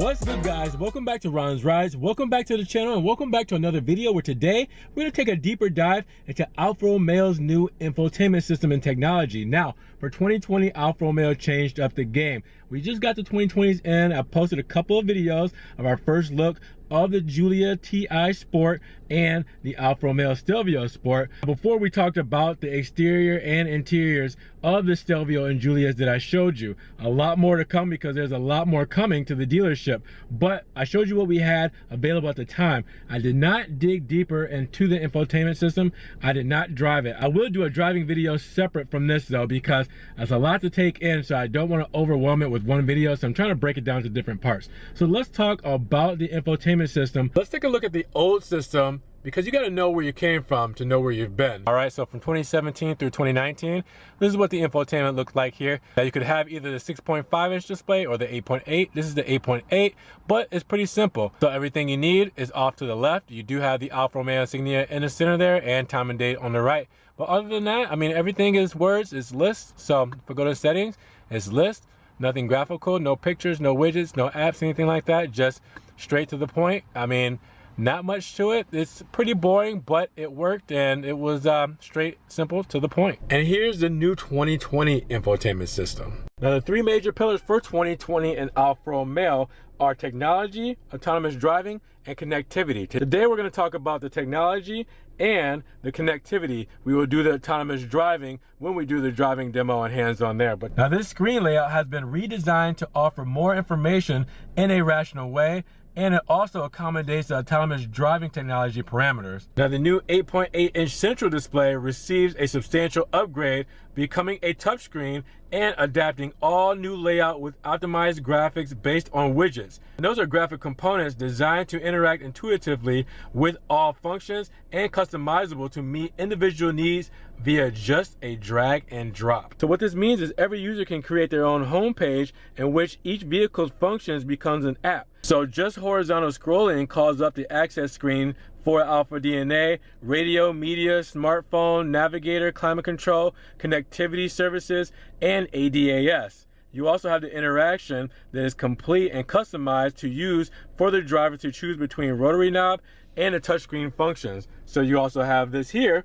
What's good, guys? Welcome back to Ron's Rides. Welcome back to the channel and welcome back to another video where today we're going to take a deeper dive into Alfa Romeo's new infotainment system and technology. Now, for 2020, Alfa Romeo changed up the game. We just got the 2020s in. I posted a couple of videos of our first look of the Giulia TI Sport and the Alfa Romeo Stelvio Sport. Before we talked about the exterior and interiors of the Stelvio and Giulias that I showed you. A lot more to come because there's a lot more coming to the dealership. But I showed you what we had available at the time. I did not dig deeper into the infotainment system. I did not drive it. I will do a driving video separate from this though, because that's a lot to take in, so I don't want to overwhelm it with one video, so I'm trying to break it down to different parts. So let's talk about the infotainment system. Let's take a look at the old system, because you got to know where you came from to know where you've been. All right, so from 2017 through 2019, this is what the infotainment looked like here. Now you could have either the 6.5 inch display or the 8.8. This is the 8.8, but it's pretty simple. So everything you need is off to the left. You do have the Alfa Romeo insignia in the center there and time and date on the right. But other than that, I mean, everything is words, it's list. So if we go to settings, it's list. Nothing graphical, no pictures, no widgets, no apps, anything like that. Just straight to the point. I mean, not much to it. It's pretty boring, but it worked and it was straight, simple, to the point. And here's the new 2020 infotainment system. Now the three major pillars for 2020 in Alfa Romeo are technology, autonomous driving, and connectivity. Today we're going to talk about the technology and the connectivity. We will do the autonomous driving when we do the driving demo and hands-on there. But now this screen layout has been redesigned to offer more information in a rational way, and it also accommodates the autonomous driving technology parameters. Now the new 8.8 inch central display receives a substantial upgrade, becoming a touchscreen and adapting all new layout with optimized graphics based on widgets. And those are graphic components designed to interact intuitively with all functions and customizable to meet individual needs via just a drag and drop. So what this means is every user can create their own homepage in which each vehicle's functions becomes an app. So just horizontal scrolling calls up the access screen for Alpha DNA, radio, media, smartphone, navigator, climate control, connectivity services, and ADAS. You also have the interaction that is complete and customized to use for the driver to choose between rotary knob and the touchscreen functions. So you also have this here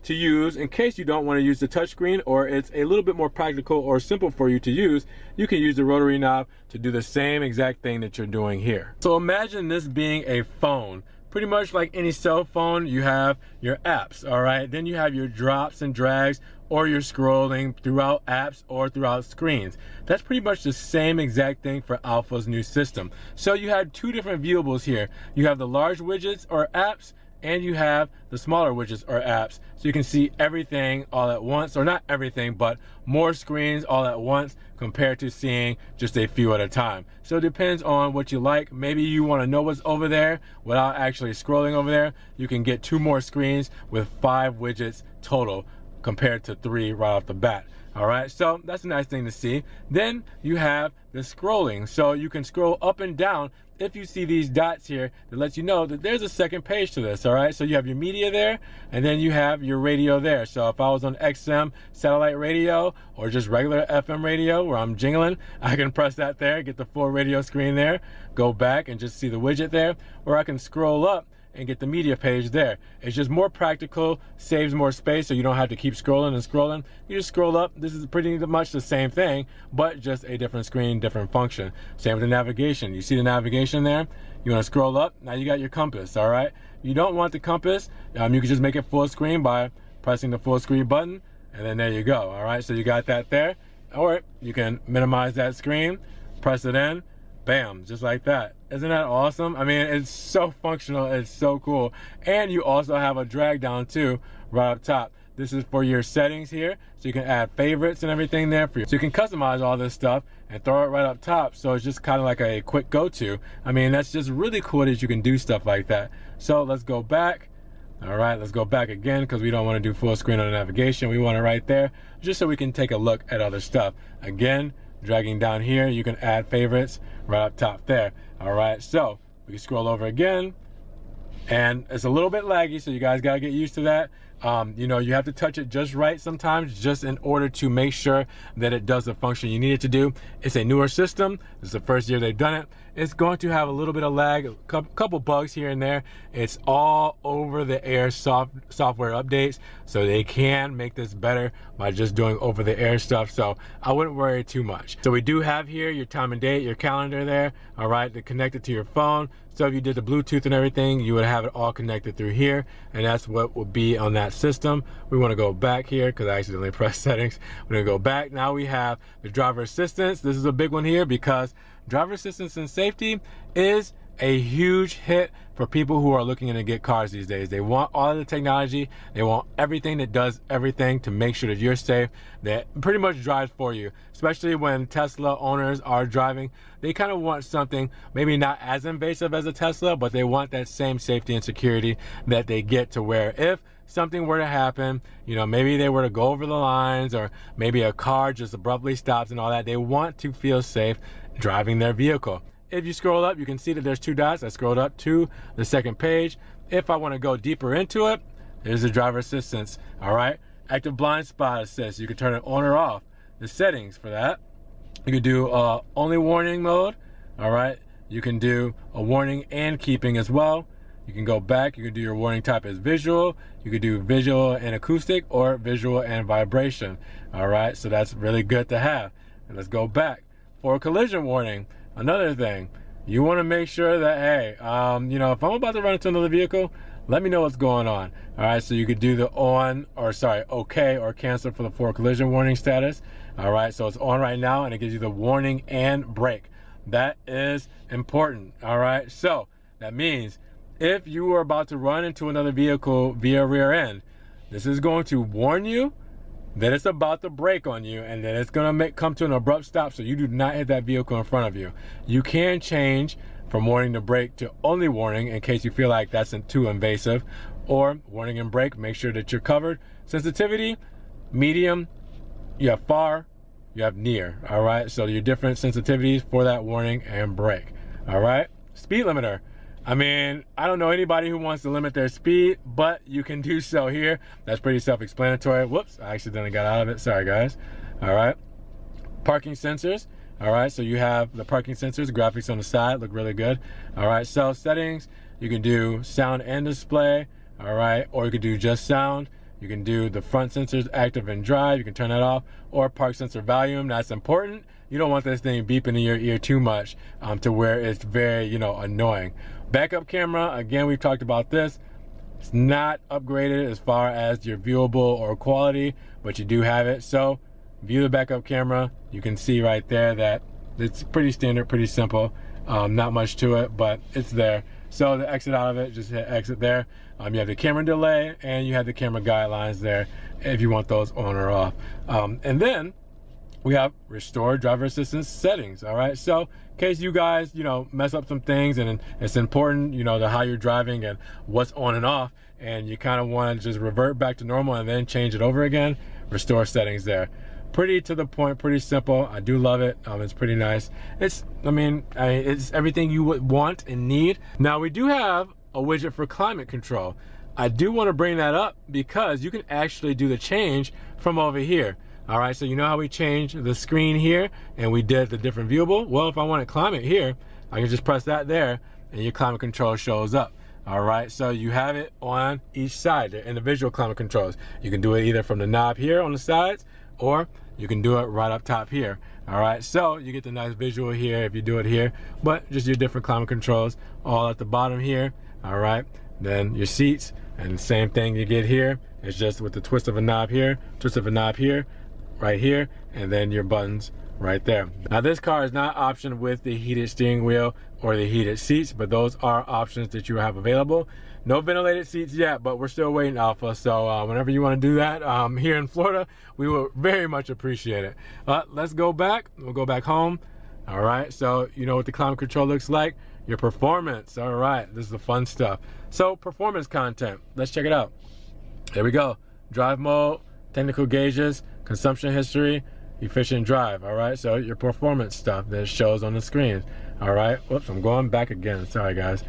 to use in case you don't want to use the touchscreen, or it's a little bit more practical or simple for you to use. You can use the rotary knob to do the same exact thing that you're doing here. So imagine this being a phone. Pretty much like any cell phone, you have your apps, all right? Then you have your drops and drags, or your scrolling throughout apps or throughout screens. That's pretty much the same exact thing for Alfa's new system. So you have two different viewables here. You have the large widgets or apps, and you have the smaller widgets or apps. So you can see everything all at once, or not everything, but more screens all at once compared to seeing just a few at a time. So it depends on what you like. Maybe you want to know what's over there without actually scrolling over there. You can get two more screens with 5 widgets total compared to 3 right off the bat. All right, so that's a nice thing to see. Then you have the scrolling. So you can scroll up and down. If you see these dots here, that lets you know that there's a second page to this, all right? So you have your media there, and then you have your radio there. So if I was on XM satellite radio or just regular FM radio where I'm jingling, I can press that there, get the full radio screen there, go back and just see the widget there, or I can scroll up and get the media page there. It's just more practical, saves more space, so you don't have to keep scrolling and scrolling. You just scroll up. This is pretty much the same thing, but just a different screen, different function. Same with the navigation. You see the navigation there? You want to scroll up, now you got your compass, all right? You don't want the compass, you can just make it full screen by pressing the full screen button, and then there you go, all right? So you got that there. Or you can minimize that screen, press it in, bam, just like that. Isn't that awesome? I mean, it's so functional, it's so cool. And you also have a drag down too, right up top. This is for your settings here, so you can add favorites and everything there for you. So you can customize all this stuff and throw it right up top, so it's just kind of like a quick go-to. I mean, that's just really cool that you can do stuff like that. So let's go back. All right, let's go back again because we don't want to do full screen on the navigation. We want it right there, just so we can take a look at other stuff. Again, dragging down here, you can add favorites right up top there. All right, so we can scroll over again, and it's a little bit laggy, so you guys gotta get used to that. You know, you have to touch it just right sometimes, just in order to make sure that it does the function you need it to do. It's a newer system. This is the first year they've done it. It's going to have a little bit of lag, a couple bugs here and there. It's all over the air software updates, so they can make this better by just doing over the air stuff. So I wouldn't worry too much. So we do have here your time and date, your calendar there, all right, to connect it to your phone. So if you did the Bluetooth and everything, you would have it all connected through here, and that's what will be on that system. We want to go back here because I accidentally pressed settings. We're going to go back. Now we have the driver assistance. This is a big one here because driver assistance and safety is a huge hit for people who are looking to get cars these days. They want all of the technology. They want everything that does everything to make sure that you're safe, that pretty much drives for you. Especially when Tesla owners are driving, they kind of want something maybe not as invasive as a Tesla, but they want that same safety and security that they get, to where if something were to happen, you know, maybe they were to go over the lines, or maybe a car just abruptly stops and all that, they want to feel safe driving their vehicle. If you scroll up, you can see that there's 2 dots. I scrolled up to the second page. If I want to go deeper into it, there's the driver assistance. All right, active blind spot assist. You can turn it on or off. The settings for that, you can do only warning mode. All right, you can do a warning and keeping as well. You can go back. You can do your warning type as visual. You could do visual and acoustic, or visual and vibration. All right, so that's really good to have. And let's go back for a collision warning. Another thing, you want to make sure that, hey, you know, if I'm about to run into another vehicle, let me know what's going on. All right, so you could do the okay or cancel for the for collision warning status. All right, so it's on right now, and it gives you the warning and brake. That is important. All right, so that means if you are about to run into another vehicle via rear end, this is going to warn you that it's about to brake on you, and then it's gonna come to an abrupt stop, so you do not hit that vehicle in front of you. You can change from warning to brake to only warning in case you feel like that's too invasive, or warning and brake. Make sure that you're covered. Sensitivity, medium, you have far, you have near. All right, so your different sensitivities for that warning and brake. All right, speed limiter. I mean, I don't know anybody who wants to limit their speed, but you can do so here. That's pretty self-explanatory. Whoops, I accidentally got out of it. Sorry, guys. All right. Parking sensors. All right, so you have the parking sensors, graphics on the side, look really good. All right, so settings, you can do sound and display. All right, or you could do just sound. You can do the front sensors, active and drive. You can turn that off, or park sensor volume. That's important. You don't want this thing beeping in your ear too much to where it's very, you know, annoying. Backup camera, again, we've talked about this. It's not upgraded as far as your viewable or quality, but you do have it. So view the backup camera. You can see right there that it's pretty standard, pretty simple. Not much to it, but it's there. So to exit out of it, just hit exit there. You have the camera delay, and you have the camera guidelines there if you want those on or off. And then we have restore driver assistance settings. All right, so in case you guys, you know, mess up some things, and it's important, you know, to how you're driving and what's on and off, and you kind of want to just revert back to normal and then change it over again, restore settings there. Pretty to the point, pretty simple. I do love it. It's pretty nice. It's everything you would want and need. Now we do have a widget for climate control. I do want to bring that up because you can actually do the change from over here. All right, so you know how we changed the screen here and we did the different viewable? Well, if I want to climate here, I can just press that there and your climate control shows up. All right, so you have it on each side, the individual climate controls. You can do it either from the knob here on the sides, or you can do it right up top here. All right, so you get the nice visual here if you do it here, but just your different climate controls all at the bottom here. All right, then your seats, and the same thing you get here. It's just with the twist of a knob here, twist of a knob here, right here, and then your buttons right there. Now this car is not optioned with the heated steering wheel or the heated seats, but those are options that you have available. No ventilated seats yet, but we're still waiting, Alpha. So whenever you want to do that here in Florida, we will very much appreciate it. Let's go back. We'll go back home. All right, so you know what the climate control looks like. Your performance. All right, this is the fun stuff. So performance content, let's check it out. There we go. Drive mode, technical gauges, consumption history, efficient drive. All right, so your performance stuff that shows on the screen. All right, whoops, I'm going back again. Sorry, guys.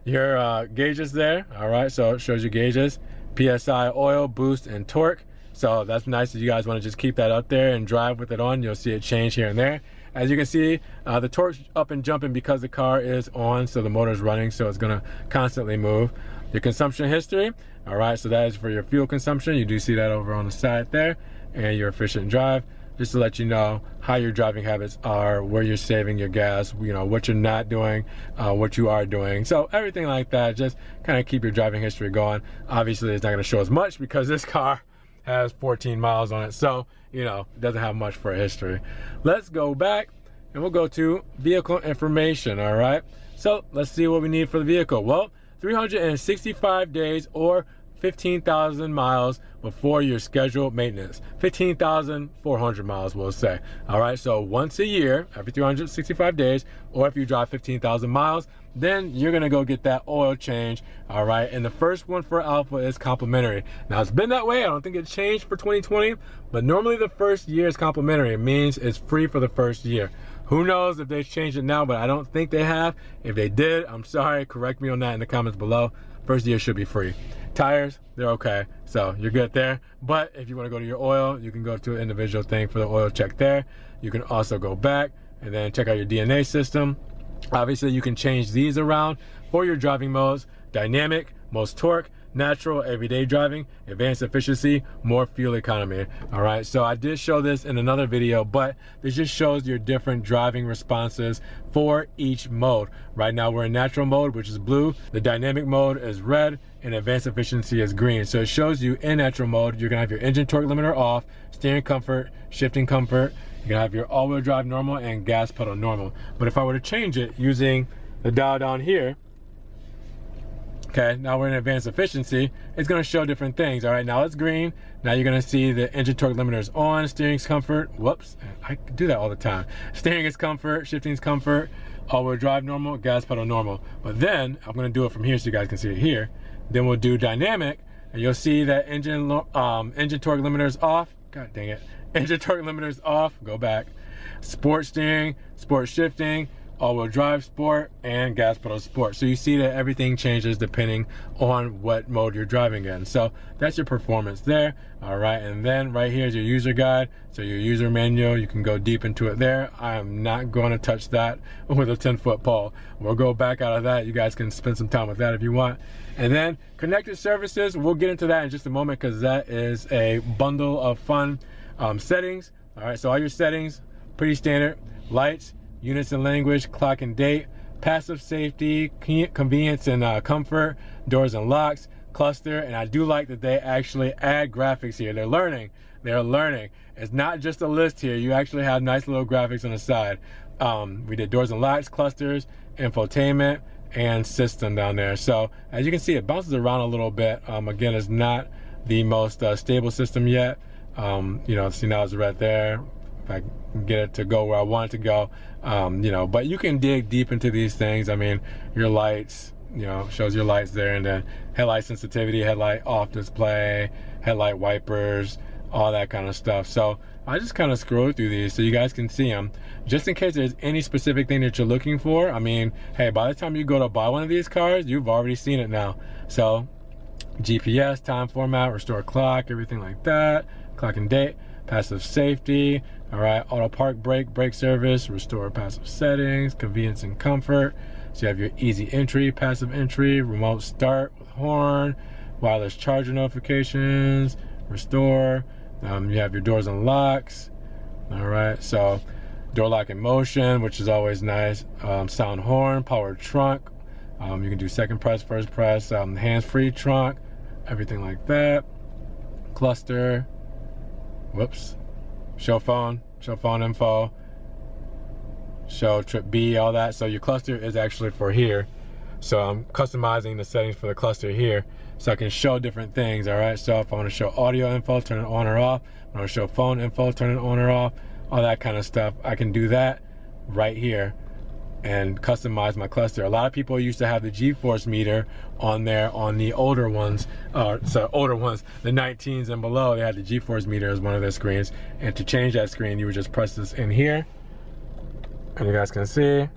Your gauges there. All right, so it shows you gauges. PSI oil, boost, and torque. So that's nice if you guys want to just keep that up there and drive with it on. You'll see it change here and there. As you can see, the torque's up and jumping because the car is on, so the motor's running, so it's gonna constantly move. Your consumption history, all right, so that is for your fuel consumption. You do see that over on the side there, and your efficient drive, just to let you know how your driving habits are, where you're saving your gas, you know, what you're not doing, what you are doing. So everything like that, just kind of keep your driving history going. Obviously, it's not gonna show as much because this car has 14 miles on it, so you know, it doesn't have much for a history. Let's go back and we'll go to vehicle information. All right, so let's see what we need for the vehicle. Well, 365 days or 15,000 miles before your scheduled maintenance. 15,400 miles, we'll say. All right, so once a year, every 365 days, or if you drive 15,000 miles, then you're gonna go get that oil change. All right, and the first one for Alfa is complimentary. Now, it's been that way. I don't think it changed for 2020, but normally the first year is complimentary. It means it's free for the first year. Who knows if they've changed it now, but I don't think they have. If they did, I'm sorry, correct me on that in the comments below. First year should be free. Tires, they're okay, so you're good there. But if you want to go to your oil, you can go to an individual thing for the oil check there. You can also go back and then check out your DNA system. Obviously, you can change these around for your driving modes: dynamic, most torque, natural, everyday driving, advanced efficiency, more fuel economy. All right, so I did show this in another video, but this just shows your different driving responses for each mode. Right now we're in natural mode, which is blue. The dynamic mode is red, and advanced efficiency is green. So it shows you in natural mode, you're gonna have your engine torque limiter off, steering comfort, shifting comfort. You're gonna have your all-wheel drive normal and gas pedal normal. But if I were to change it using the dial down here, okay, now we're in advanced efficiency, it's gonna show different things. All right, now it's green. Now you're gonna see the engine torque limiter is on, steering's comfort, whoops, I do that all the time. Steering is comfort, shifting's comfort, all-wheel drive normal, gas pedal normal. But then, I'm gonna do it from here so you guys can see it here. Then we'll do dynamic, and you'll see that engine torque limiter is off. God dang it. Engine torque limiter is off, go back. Sport steering, sport shifting, all-wheel drive sport, and gas pedal sport. So you see that everything changes depending on what mode you're driving in. So that's your performance there. All right, and then right here is your user guide. So your user manual, you can go deep into it there. I am not going to touch that with a 10-foot pole. We'll go back out of that. You guys can spend some time with that if you want. And then connected services, we'll get into that in just a moment because that is a bundle of fun settings. All right, so all your settings, pretty standard. Lights, units and language, clock and date, passive safety, convenience and comfort, doors and locks, cluster, and I do like that they actually add graphics here. They're learning. It's not just a list here. You actually have nice little graphics on the side. We did doors and locks, clusters, infotainment, and system down there. So as you can see, it bounces around a little bit. Again, it's not the most stable system yet. You know, see now it's right there. If I can get it to go where I want it to go, you know, but you can dig deep into these things. I mean, your lights, you know, shows your lights there, and then headlight sensitivity, headlight off display, headlight wipers, all that kind of stuff. So I just kind of scroll through these so you guys can see them, just in case there's any specific thing that you're looking for. I mean, hey, by the time you go to buy one of these cars, you've already seen it now. So GPS, time format, restore clock, everything like that, clock and date, passive safety, all right, auto park brake service, restore passive settings, convenience and comfort. So you have your easy entry, passive entry, remote start with horn, wireless charger notifications, restore. You have your doors and locks. All right, so door lock in motion, which is always nice. Sound horn, powered trunk. You can do second press, first press, hands-free trunk, everything like that. Cluster, whoops, show phone info, show trip B, all that. So your cluster is actually for here. So I'm customizing the settings for the cluster here so I can show different things. All right, so if I want to show audio info, turn it on or off. If I want to show phone info, turn it on or off, all that kind of stuff. I can do that right here and customize my cluster. A lot of people used to have the G-force meter on there on the older ones, the 19s and below. They had the G-force meter as one of their screens, and to change that screen you would just press this in here, and you guys can see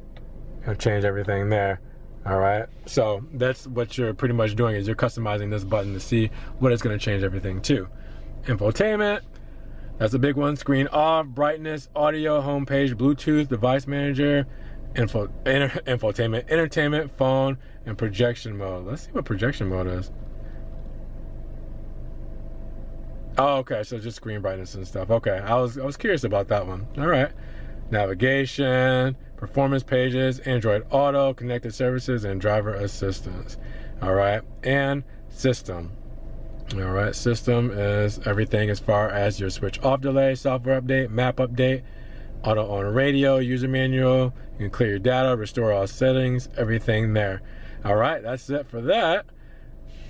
it'll change everything there. All right, so that's what you're pretty much doing, is you're customizing this button to see what it's going to change everything to. Infotainment, that's a big one. Screen off, brightness, audio, homepage, Bluetooth, device manager, infotainment, entertainment, phone, and projection mode. Let's see what projection mode is. Oh, okay, so just screen brightness and stuff. Okay, I was curious about that one. All right, navigation, performance pages, Android Auto, connected services, and driver assistance. All right, and system. All right, system is everything as far as your switch off delay, software update, map update, auto on radio, user manual. You can clear your data, restore all settings, everything there. All right, that's it for that.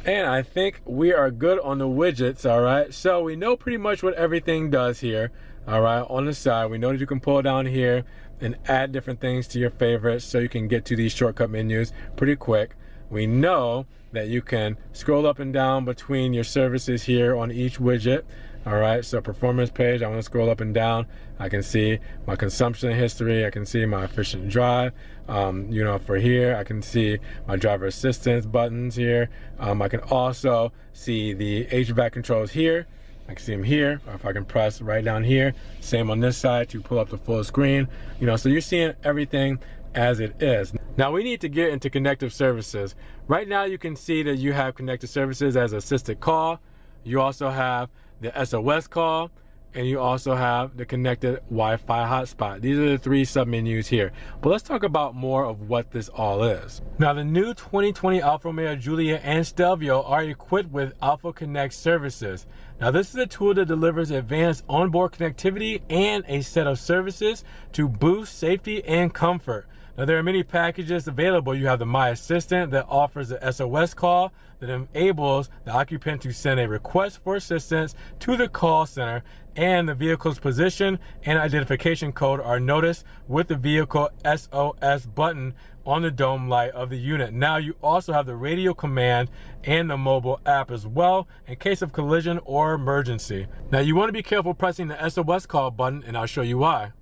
And I think we are good on the widgets. All right, so we know pretty much what everything does here. All right, on the side, we know that you can pull down here and add different things to your favorites so you can get to these shortcut menus pretty quick. We know that you can scroll up and down between your services here on each widget. All right, so performance page, I want to scroll up and down. I can see my consumption history. I can see my efficient drive. You know, for here, I can see my driver assistance buttons here. I can also see the HVAC controls here. I can see them here, or if I can press right down here. Same on this side to pull up the full screen. You know, so you're seeing everything as it is. Now we need to get into connective services. Right now you can see that you have connected services as assisted call. You also have the SOS call, and you also have the connected Wi-Fi hotspot. These are the three submenus here. But let's talk about more of what this all is. Now the new 2020 Alfa Romeo Giulia and Stelvio are equipped with Alpha Connect services. Now this is a tool that delivers advanced onboard connectivity and a set of services to boost safety and comfort. Now there are many packages available. You have the My Assistant that offers the SOS call that enables the occupant to send a request for assistance to the call center, and the vehicle's position and identification code are noticed with the vehicle SOS button on the dome light of the unit. Now you also have the radio command and the mobile app as well in case of collision or emergency. Now you want to be careful pressing the SOS call button, and I'll show you why.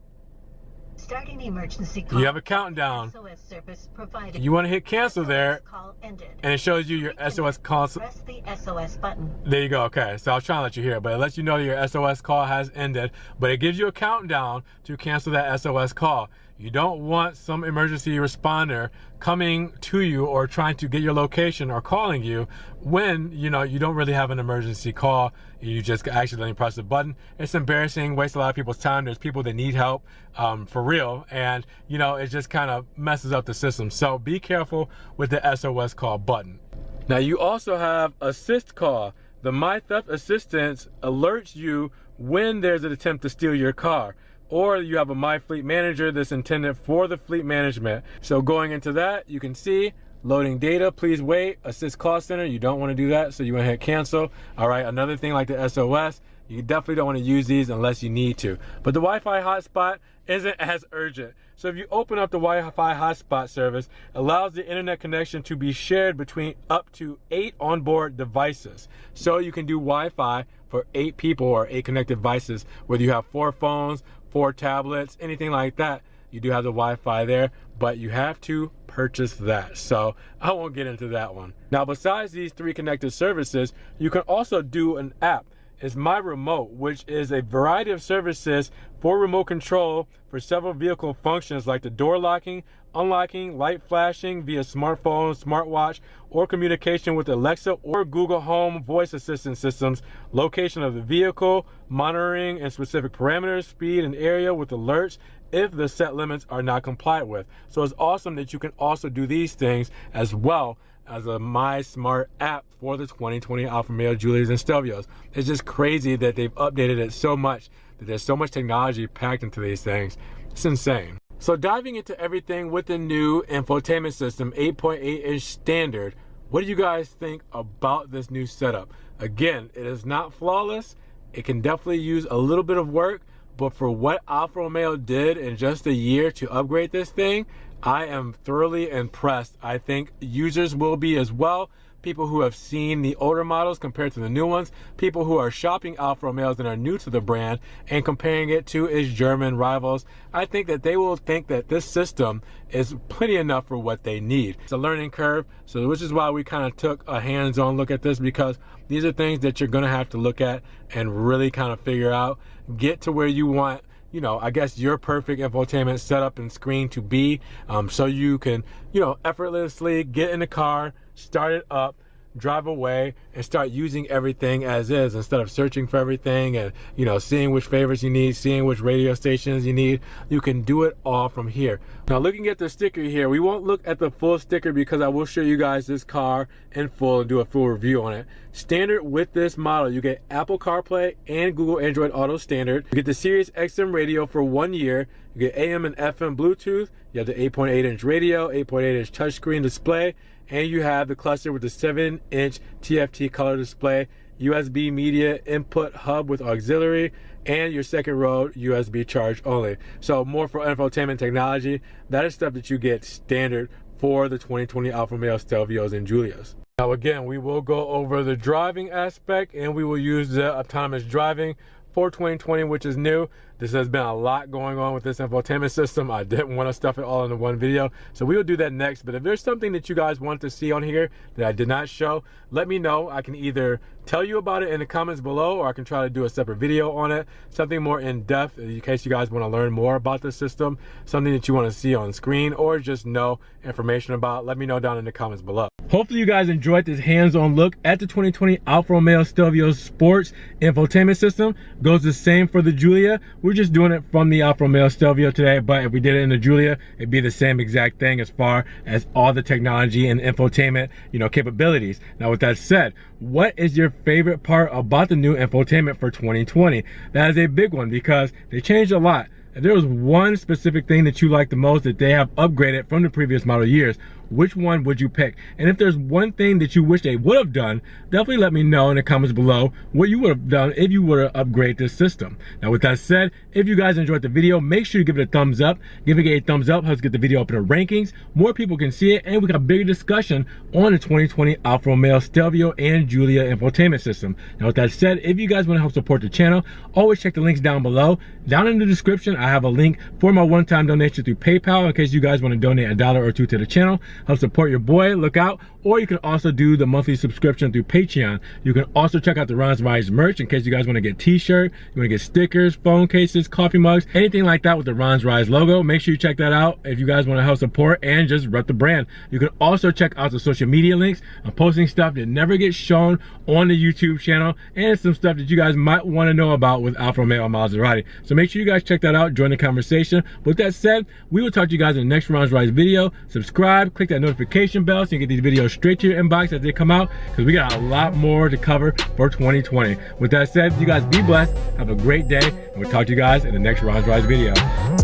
Starting the emergency call. You have a countdown. SOS service provided. You want to hit cancel there, call ended. and it shows you your SOS call. Press the SOS button. There you go. Okay, so I'll try and let you hear it, but it lets you know your SOS call has ended, but it gives you a countdown to cancel that SOS call. You don't want some emergency responder coming to you or trying to get your location or calling you when you know you don't really have an emergency call. You just accidentally press the button. It's embarrassing, wastes a lot of people's time. There's people that need help for real, and you know it just kind of messes up the system. So be careful with the SOS call button. Now you also have assist call. The My Theft Assistance alerts you when there's an attempt to steal your car. Or you have a My Fleet Manager that's intended for the fleet management. So going into that, you can see loading data, please wait, assist call center, you don't want to do that, so you want to hit cancel. All right, another thing like the SOS, you definitely don't want to use these unless you need to. But the Wi-Fi hotspot isn't as urgent. So if you open up the Wi-Fi hotspot service, it allows the internet connection to be shared between up to 8 onboard devices. So you can do Wi-Fi for 8 people or 8 connected devices, whether you have 4 phones, 4 tablets, anything like that. You do have the Wi-Fi there, but you have to purchase that. So I won't get into that one. Now, besides these 3 connected services, you can also do an app. It's My Remote, which is a variety of services for remote control for several vehicle functions like the door locking, unlocking, light flashing via smartphone, smartwatch, or communication with Alexa or Google Home voice assistant systems, location of the vehicle, monitoring and specific parameters, speed and area with alerts if the set limits are not complied with. So it's awesome that you can also do these things as well as a My Smart app for the 2020 Alfa Romeo Giulias and Stelvios. It's just crazy that they've updated it so much, that there's so much technology packed into these things. It's insane. So diving into everything with the new infotainment system, 8.8-inch standard, what do you guys think about this new setup? Again, it is not flawless. It can definitely use a little bit of work, but for what Alfa Romeo did in just a year to upgrade this thing, I am thoroughly impressed. I think users will be as well. people who have seen the older models compared to the new ones, people who are shopping Alfa Romeos and are new to the brand and comparing it to its German rivals, I think that they will think that this system is plenty enough for what they need. It's a learning curve, so which is why we kind of took a hands-on look at this, because these are things that you're gonna have to look at and really kind of figure out, get to where you want, you know, I guess your perfect infotainment setup and screen to be, so you can, you know, effortlessly get in the car, start it up, drive away, and start using everything as is instead of searching for everything and, you know, seeing which favorites you need, seeing which radio stations you need. You can do it all from here. Now, looking at the sticker here, we won't look at the full sticker because I will show you guys this car in full and do a full review on it. Standard with this model, you get Apple CarPlay and Google Android Auto standard. You get the Sirius XM radio for 1 year. You get AM and FM Bluetooth. You have the 8.8-inch radio, 8.8-inch touchscreen display, and you have the cluster with the 7-inch TFT color display, USB media input hub with auxiliary, and your second row USB charge only. So more for infotainment technology. That is stuff that you get standard for the 2020 Alfa Romeo Stelvios and Giulias. Now again, we will go over the driving aspect and we will use the autonomous driving for 2020, which is new. This has been a lot going on with this infotainment system. I didn't want to stuff it all into one video, so we will do that next. But if there's something that you guys want to see on here that I did not show, let me know. I can either tell you about it in the comments below, or I can try to do a separate video on it, something more in depth in case you guys want to learn more about the system, something that you want to see on screen or just know information about. Let me know down in the comments below. Hopefully you guys enjoyed this hands-on look at the 2020 Alfa Romeo Stelvio Sports infotainment system. Goes the same for the Giulia. We're just doing it from the Alfa Romeo Stelvio today, but if we did it in the Giulia, it'd be the same exact thing as far as all the technology and infotainment, you know, capabilities. Now with that said, what is your favorite part about the new infotainment for 2020? That is a big one because they changed a lot. If there was one specific thing that you like the most that they have upgraded from the previous model years, which one would you pick? And if there's one thing that you wish they would have done, definitely let me know in the comments below what you would have done if you were to upgrade this system. Now with that said, if you guys enjoyed the video, make sure you give it a thumbs up. Giving it a thumbs up helps get the video up in the rankings. More people can see it, and we got a bigger discussion on the 2020 Alfa Romeo Stelvio and Giulia infotainment system. Now with that said, if you guys want to help support the channel, always check the links down below. Down in the description, I have a link for my one-time donation through PayPal in case you guys want to donate $1 or $2 to the channel. Help support your boy, look out. Or you can also do the monthly subscription through Patreon. You can also check out the Ron's Rise merch in case you guys want to get t-shirt, you want to get stickers, phone cases, coffee mugs, anything like that with the Ron's Rise logo. Make sure you check that out if you guys want to help support and just rep the brand. You can also check out the social media links. I'm posting stuff that never gets shown on the YouTube channel and some stuff that you guys might want to know about with Alfa Romeo and Maserati. So make sure you guys check that out, join the conversation. With that said, we will talk to you guys in the next Ron's Rise video. Subscribe, click that notification bell so you get these videos straight to your inbox as they come out, because we got a lot more to cover for 2020. With that said, you guys be blessed, have a great day, and we'll talk to you guys in the next Ron's Rise video.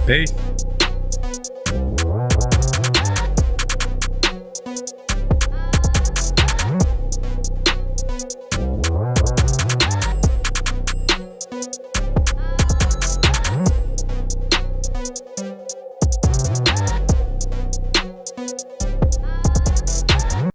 Peace.